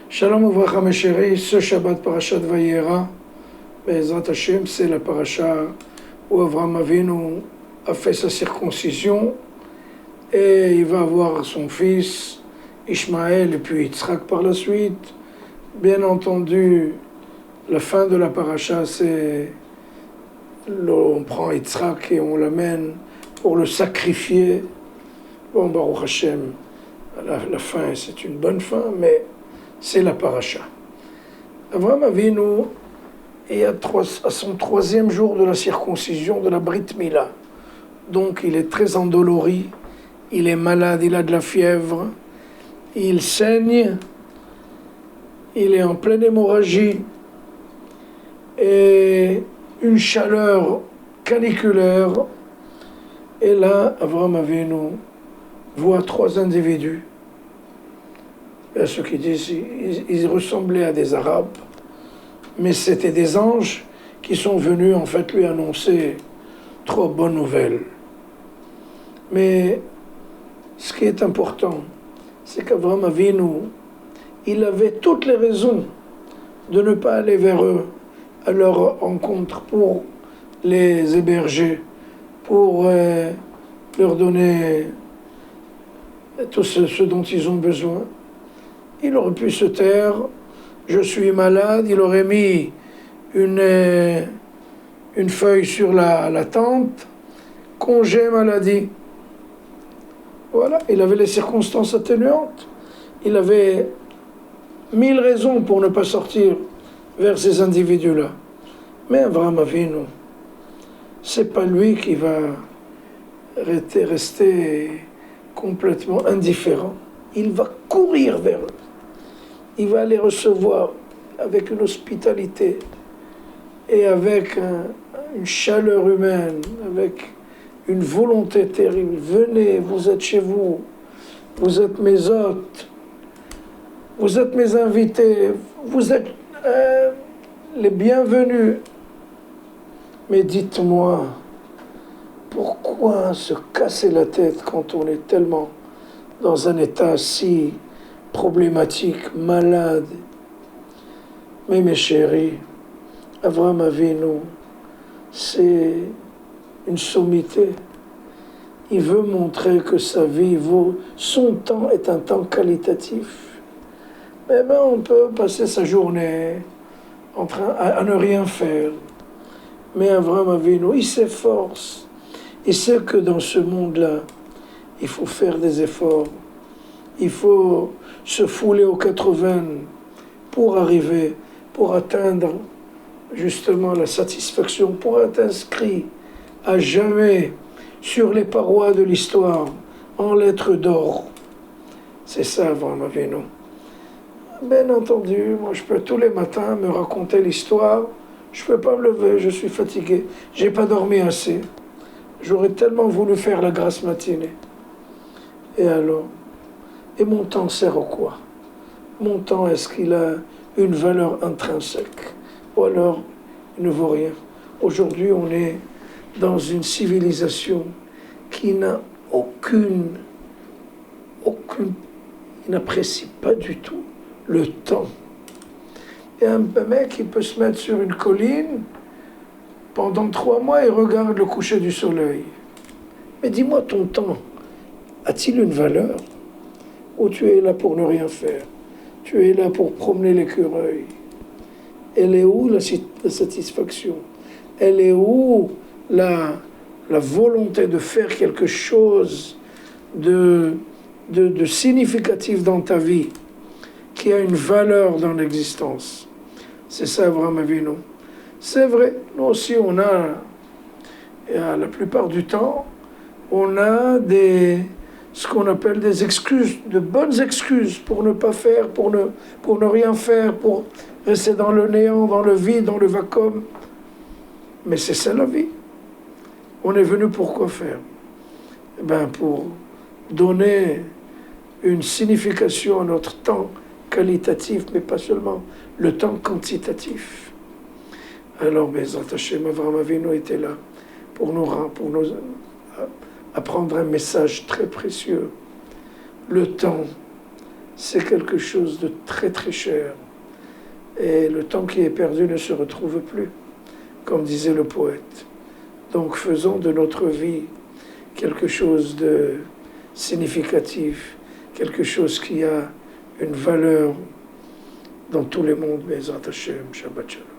Shalom uvracha mes chéris, ce Shabbat Parashat Vayera, Be'ezrat Hashem, c'est la paracha où Avraham Avinu a fait sa circoncision et il va avoir son fils Ishmaël et puis Yitzhak par la suite. Bien entendu, la fin de la paracha, c'est on prend Yitzhak et on l'amène pour le sacrifier. Bon, Baruch Hashem, la fin, c'est une bonne fin, mais c'est la paracha. Avraham Avinu est à son 3e jour de la circoncision de la Brit Mila. Donc il est très endolori, il est malade, il a de la fièvre, il saigne, il est en pleine hémorragie et une chaleur caniculaire. Et là, Avraham Avinu voit 3 individus. Il y a ceux qui disent qu'ils ressemblaient à des Arabes, mais c'était des anges qui sont venus en fait lui annoncer 3 bonnes nouvelles. Mais ce qui est important, c'est qu'Avraham Avinu, il avait toutes les raisons de ne pas aller vers eux à leur rencontre pour les héberger, pour leur donner tout ce dont ils ont besoin. Il aurait pu se taire, je suis malade, il aurait mis une feuille sur la tente, congé maladie. Voilà, il avait les circonstances atténuantes. Il avait 1000 raisons pour ne pas sortir vers ces individus-là. Mais Avraham Avinu, c'est pas lui qui va rester complètement indifférent. Il va courir vers eux. Il va les recevoir avec une hospitalité et avec une chaleur humaine, avec une volonté terrible. Venez, vous êtes chez vous, vous êtes mes hôtes, vous êtes mes invités, vous êtes les bienvenus. Mais dites-moi, pourquoi se casser la tête quand on est tellement dans un état si problématique, malade? Mais mes chéris, Avraham Avinu, c'est une sommité. Il veut montrer que sa vie son temps est un temps qualitatif. Mais ben, on peut passer sa journée à ne rien faire. Mais Avraham Avinu, il s'efforce. Il sait que dans ce monde-là, il faut faire des efforts. Il faut se fouler aux 80 pour arriver, pour atteindre justement la satisfaction, pour être inscrit à jamais sur les parois de l'histoire en lettres d'or. C'est ça, Avraham Avinu. Bien entendu, moi je peux tous les matins me raconter l'histoire. Je ne peux pas me lever, je suis fatigué. J'ai pas dormi assez. J'aurais tellement voulu faire la grasse matinée. Et alors? Et mon temps sert à quoi? Mon temps, est-ce qu'il a une valeur intrinsèque? Ou alors, il ne vaut rien. Aujourd'hui, on est dans une civilisation qui n'a il n'apprécie pas du tout le temps. Et un mec, il peut se mettre sur une colline pendant 3 mois et regarde le coucher du soleil. Mais dis-moi, ton temps a-t-il une valeur? Ou tu es là pour ne rien faire? Tu es là pour promener l'écureuil? Elle est où la satisfaction? Elle est où la volonté de faire quelque chose de significatif dans ta vie, qui a une valeur dans l'existence? C'est ça, Avraham Avinu. C'est vrai, nous aussi on a, la plupart du temps, on a ce qu'on appelle des excuses, de bonnes excuses pour ne pas faire, pour ne rien faire, pour rester dans le néant, dans le vide, dans le vacuum. Mais c'est ça la vie. On est venu pour quoi faire? Eh bien, pour donner une signification à notre temps qualitatif, mais pas seulement le temps quantitatif. Alors, Bezrat Hashem, Avraham Avinu était là pour nous apprendre un message très précieux. Le temps, c'est quelque chose de très très cher. Et le temps qui est perdu ne se retrouve plus, comme disait le poète. Donc faisons de notre vie quelque chose de significatif, quelque chose qui a une valeur dans tous les mondes. Bezrat Hashem, Shabbat Shalom.